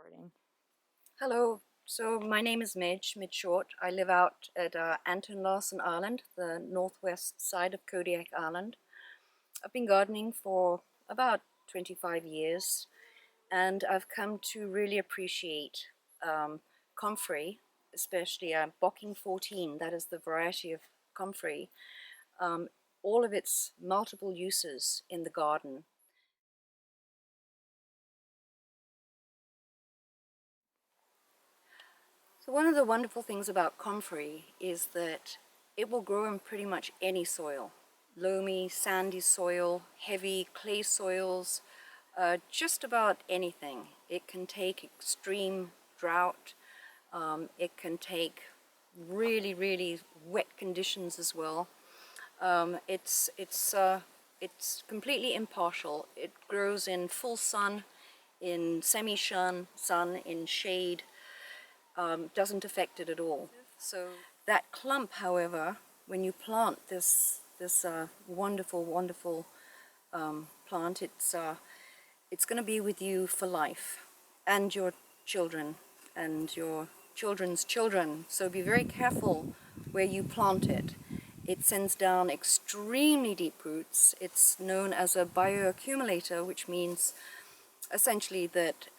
recording. Hello, so my name is Midge Short. I live out at Anton Larsen Island, the northwest side of Kodiak Island. I've been gardening for about 25 years, and I've come to really appreciate Comfrey, especially Bocking 14, that is the variety of Comfrey, all of its multiple uses in the garden. So one of the wonderful things about Comfrey is that it will grow in pretty much any soil. Loamy, sandy soil, heavy clay soils, just about anything. It can take extreme drought. It can take really wet conditions as well. It's completely impartial. It grows in full sun, in semi-sun, in shade. Doesn't affect it at all. So that clump, however, when you plant this wonderful plant, it's going to be with you for life, and your children, and your children's children. So be very careful where you plant it. It sends down extremely deep roots. It's known as a bioaccumulator, which means essentially that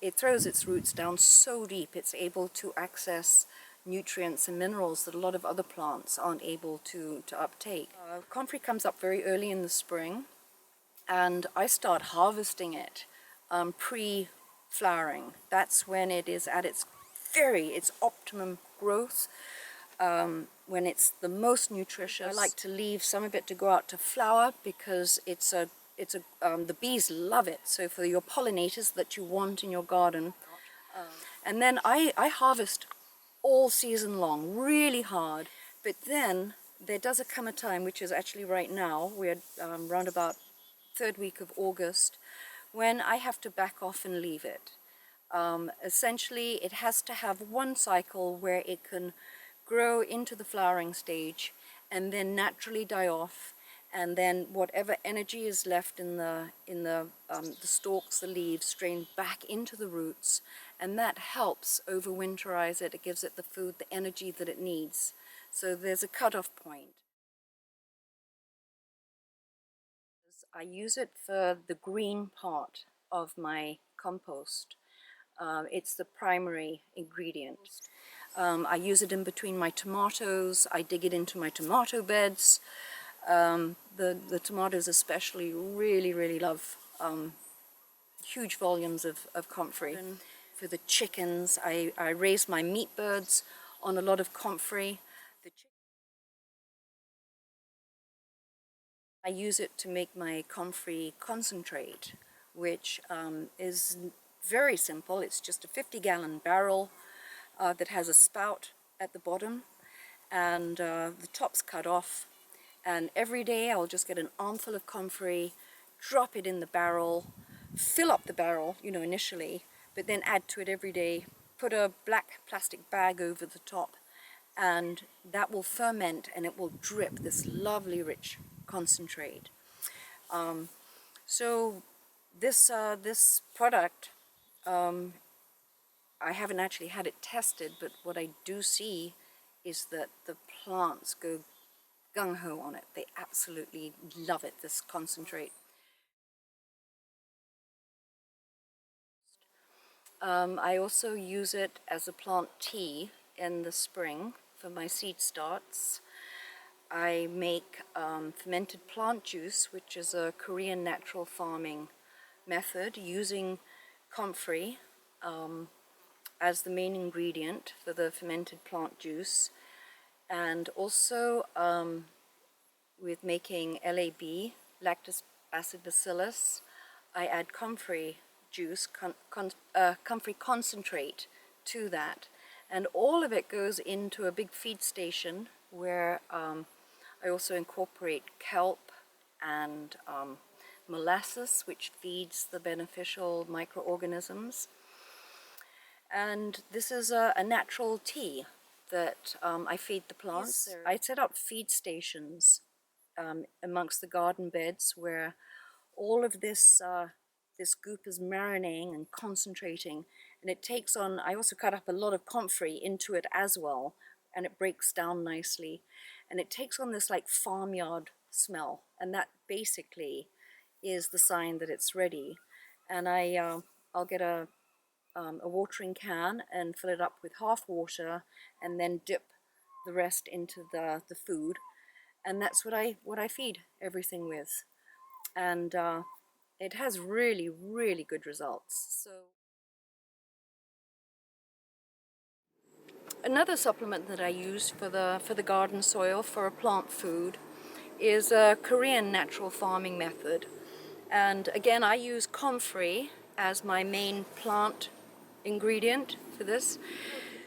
it throws its roots down so deep it's able to access nutrients and minerals that a lot of other plants aren't able to uptake. Comfrey comes up very early in the spring, and I start harvesting it pre-flowering. That's when it is at its optimum growth, when it's the most nutritious. I like to leave some of it to go out to flower because the bees love it. So for your pollinators that you want in your garden. And then I harvest all season long, really hard. But then there does come a time, which is actually right now, we're around about third week of August, when I have to back off and leave it. Essentially, it has to have one cycle where it can grow into the flowering stage and then naturally die off, and then whatever energy is left in the stalks, the leaves, drain back into the roots, and that helps overwinterize it. It gives it the food, the energy that it needs. So there's a cutoff point. I use it for the green part of my compost. It's the primary ingredient. I use it in between my tomatoes. I dig it into my tomato beds. The tomatoes especially really love huge volumes of comfrey. For the chickens, I raise my meat birds on a lot of comfrey. I use it to make my comfrey concentrate, which is very simple. It's just a 50-gallon barrel that has a spout at the bottom, and the top's cut off. And every day I'll just get an armful of comfrey, drop it in the barrel, fill up the barrel, initially, but then add to it every day, put a black plastic bag over the top, and that will ferment and it will drip this lovely rich concentrate. So this product, I haven't actually had it tested, but what I do see is that the plants go gung-ho on it. They absolutely love it, this concentrate. I also use it as a plant tea in the spring for my seed starts. I make fermented plant juice, which is a Korean natural farming method using comfrey as the main ingredient for the fermented plant juice, and also with making LAB, lactic acid bacillus, I add comfrey juice, comfrey concentrate to that, and all of it goes into a big feed station where I also incorporate kelp and molasses, which feeds the beneficial microorganisms. And this is a natural tea that I feed the plants. I set up feed stations amongst the garden beds where all of this goop is marinating and concentrating, and it takes on, I also cut up a lot of comfrey into it as well, and it breaks down nicely, and it takes on this like farmyard smell, and that basically is the sign that it's ready. And I'll get a watering can and fill it up with half water, and then dip the rest into the food, and that's what I feed everything with, and it has really, really good results. So another supplement that I use for the garden soil for a plant food is a Korean natural farming method. And again, I use comfrey as my main plant ingredient for this.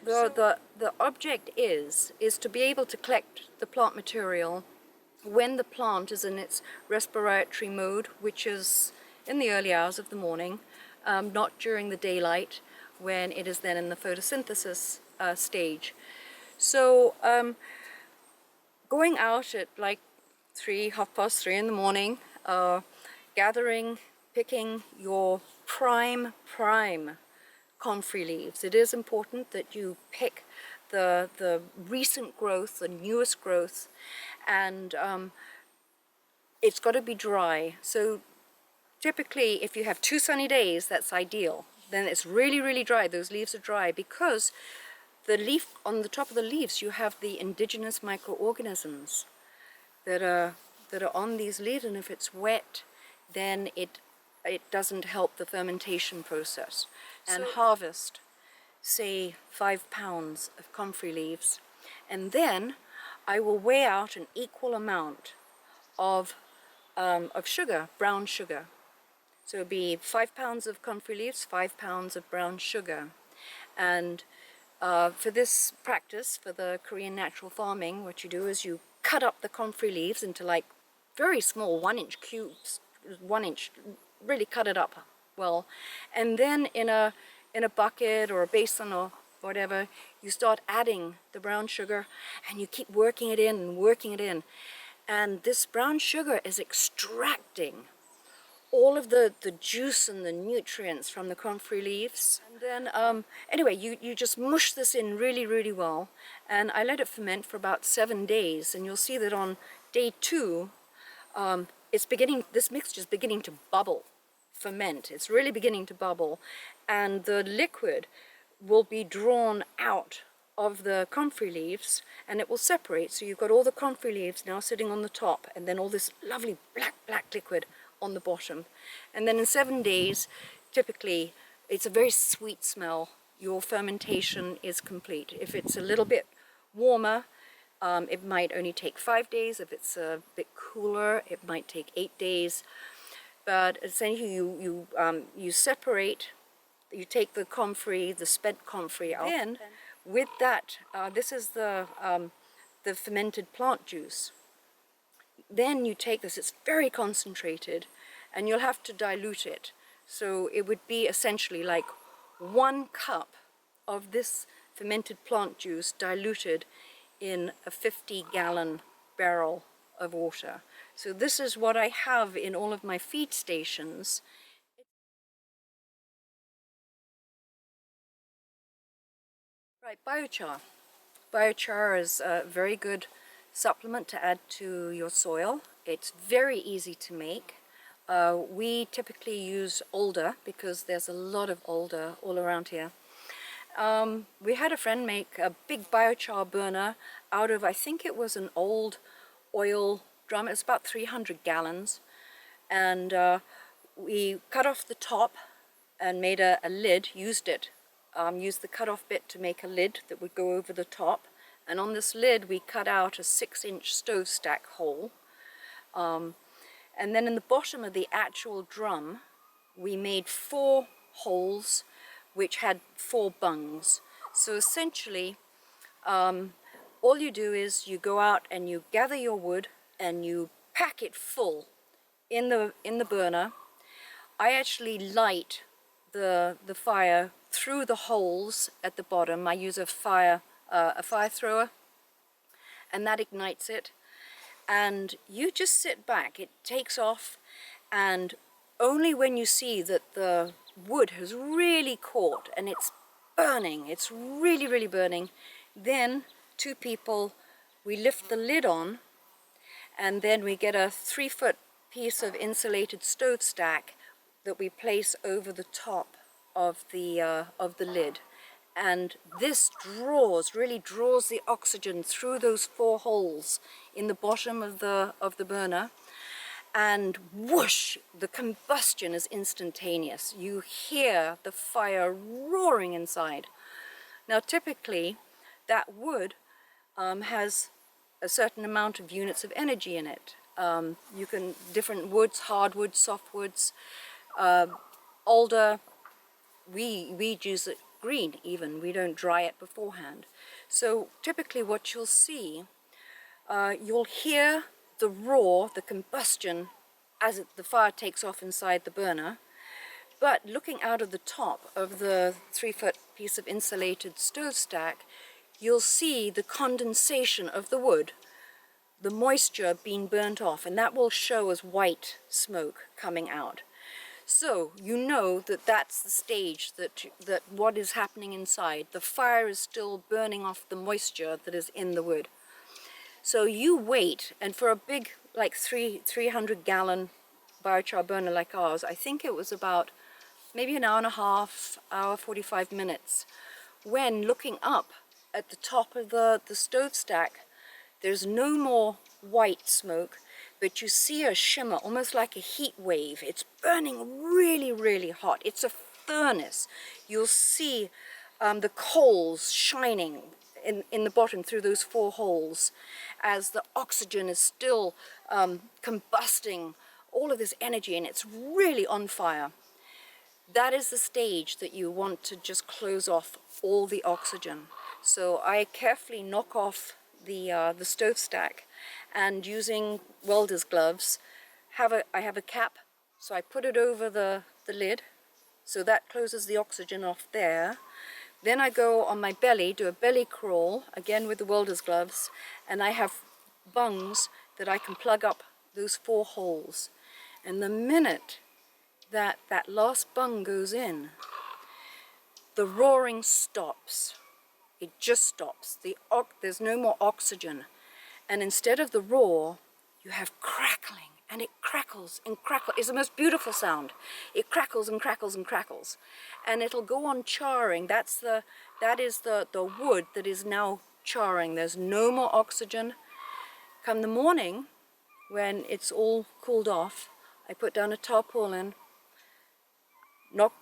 The object is to be able to collect the plant material when the plant is in its respiratory mode, which is in the early hours of the morning, not during the daylight, when it is then in the photosynthesis stage. So going out at like 3:30 in the morning, gathering, picking your prime comfrey leaves. It is important that you pick the recent growth, the newest growth, and it's got to be dry. So typically if you have 2 sunny days, that's ideal. Then it's really, really dry. Those leaves are dry because the leaf, on the top of the leaves, you have the indigenous microorganisms that are on these leaves, and if it's wet, then it doesn't help the fermentation process. And so, harvest, say, 5 pounds of comfrey leaves, and then I will weigh out an equal amount of sugar, brown sugar. So it would be 5 pounds of comfrey leaves, 5 pounds of brown sugar. And for this practice, for the Korean natural farming, what you do is you cut up the comfrey leaves into like very small 1-inch cubes, 1 inch, really cut it up well. And then in a bucket or a basin or whatever, you start adding the brown sugar, and you keep working it in and working it in. And this brown sugar is extracting all of the juice and the nutrients from the comfrey leaves. And then anyway, you just mush this in really, really well, and I let it ferment for about 7 days, and you'll see that on day 2 this mixture is beginning to bubble, ferment. It's really beginning to bubble, and the liquid will be drawn out of the comfrey leaves, and it will separate. So you've got all the comfrey leaves now sitting on the top, and then all this lovely black liquid on the bottom. And then in 7 days, typically, it's a very sweet smell. Your fermentation is complete. If it's a little bit warmer, it might only take 5 days. If it's a bit cooler, it might take 8 days. But essentially, you separate. You take the comfrey, the spent comfrey out. Then, with that, this is the fermented plant juice. Then you take this, it's very concentrated, and you'll have to dilute it. So it would be essentially like 1 cup of this fermented plant juice diluted in a 50-gallon barrel of water. So this is what I have in all of my feed stations. Right, biochar. Biochar is a very good supplement to add to your soil. It's very easy to make. We typically use alder because there's a lot of alder all around here. We had a friend make a big biochar burner out of, I think it was an old oil drum. It's about 300 gallons. And we cut off the top and made a lid, used the cut-off bit to make a lid that would go over the top. And on this lid, we cut out a 6-inch stove stack hole. And then in the bottom of the actual drum, we made 4 holes which had 4 bungs. So essentially, all you do is you go out and you gather your wood and you pack it full in the burner. I actually light the fire through the holes at the bottom. I use a fire thrower, and that ignites it. And you just sit back. It takes off, and only when you see that the wood has really caught and it's burning, it's really, really burning, then two people, we lift the lid on, and then we get a 3-foot piece of insulated stove stack that we place over the top of the lid. And this really draws the oxygen through those 4 holes in the bottom of the burner, and whoosh, the combustion is instantaneous. You hear the fire roaring inside. Now typically that wood has a certain amount of units of energy in it. You can, different woods, hardwoods, softwoods, alder, we use it green even, we don't dry it beforehand. So typically what you'll see, you'll hear the roar, the combustion, as the fire takes off inside the burner, but looking out of the top of the 3-foot piece of insulated stove stack, you'll see the condensation of the wood, the moisture being burnt off, and that will show as white smoke coming out. So you know that that's the stage that what is happening inside. The fire is still burning off the moisture that is in the wood. So you wait, and for a big, like 300-gallon biochar burner like ours, I think it was about maybe an hour and a half, hour 45 minutes. When looking up at the top of the stove stack, there's no more white smoke, but you see a shimmer, almost like a heat wave. It's burning really, really hot. It's a furnace. You'll see the coals shining in the bottom through those 4 holes as the oxygen is still combusting all of this energy, and it's really on fire. That is the stage that you want to just close off all the oxygen. So I carefully knock off the stove stack, and using welder's gloves, I have a cap, so I put it over the lid, so that closes the oxygen off there. Then I go on my belly, do a belly crawl, again with the welder's gloves, and I have bungs that I can plug up those 4 holes. And the minute that last bung goes in, the roaring stops. It just stops. There's no more oxygen. And instead of the roar, you have crackling, and it crackles and crackles. It's the most beautiful sound. It crackles and crackles and crackles. And it'll go on charring. That is the wood that is now charring. There's no more oxygen. Come the morning, when it's all cooled off, I put down a tarpaulin,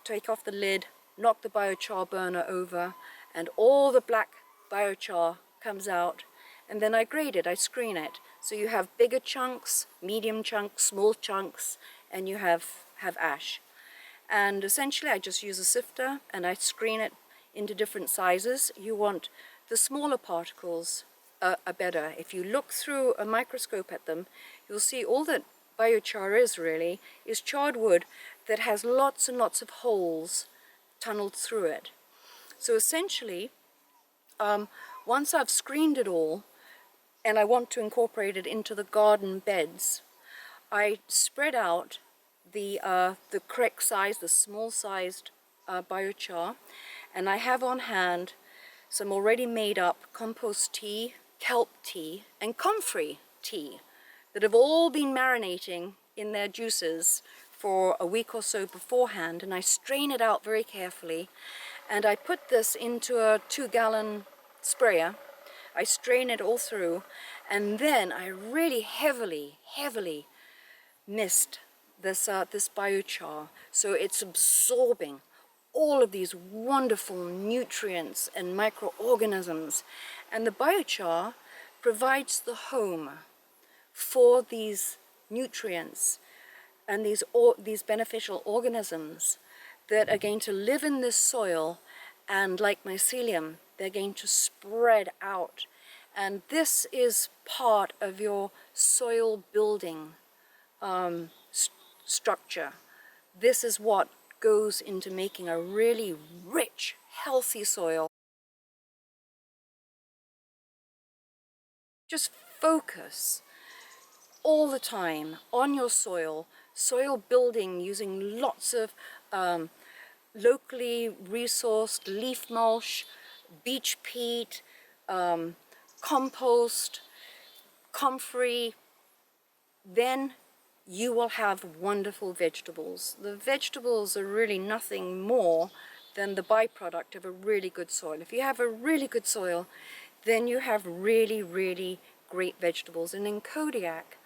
take off the lid, knock the biochar burner over, and all the black biochar comes out, and then I grade it, I screen it. So you have bigger chunks, medium chunks, small chunks, and you have ash. And essentially I just use a sifter and I screen it into different sizes. You want the smaller particles are better. If you look through a microscope at them, you'll see all that biochar is charred wood that has lots and lots of holes tunneled through it. So essentially, once I've screened it all and I want to incorporate it into the garden beds, I spread out the correct size, the small sized biochar, and I have on hand some already made up compost tea, kelp tea, and comfrey tea that have all been marinating in their juices for a week or so beforehand, and I strain it out very carefully, and I put this into a 2-gallon sprayer. I strain it all through, and then I really heavily mist this biochar, so it's absorbing all of these wonderful nutrients and microorganisms, and the biochar provides the home for these nutrients and these beneficial organisms that are going to live in this soil, and like mycelium, they're going to spread out. And this is part of your soil building structure. This is what goes into making a really rich, healthy soil. Just focus all the time on your soil soil building using lots of locally resourced leaf mulch, beech peat, compost, comfrey, then you will have wonderful vegetables. The vegetables are really nothing more than the byproduct of a really good soil. If you have a really good soil, then you have really, really great vegetables. And in Kodiak,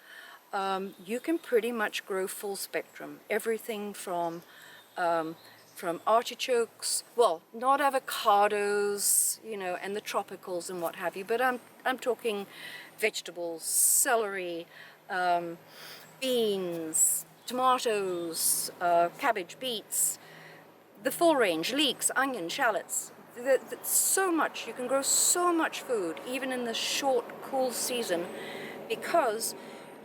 you can pretty much grow full spectrum. Everything from artichokes, well, not avocados, you know, and the tropicals and what have you, but I'm talking vegetables, celery, beans, tomatoes, cabbage, beets, the full range, leeks, onion, shallots. So much, you can grow so much food, even in the short, cool season, because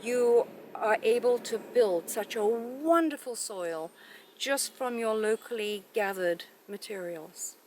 you are able to build such a wonderful soil just from your locally gathered materials.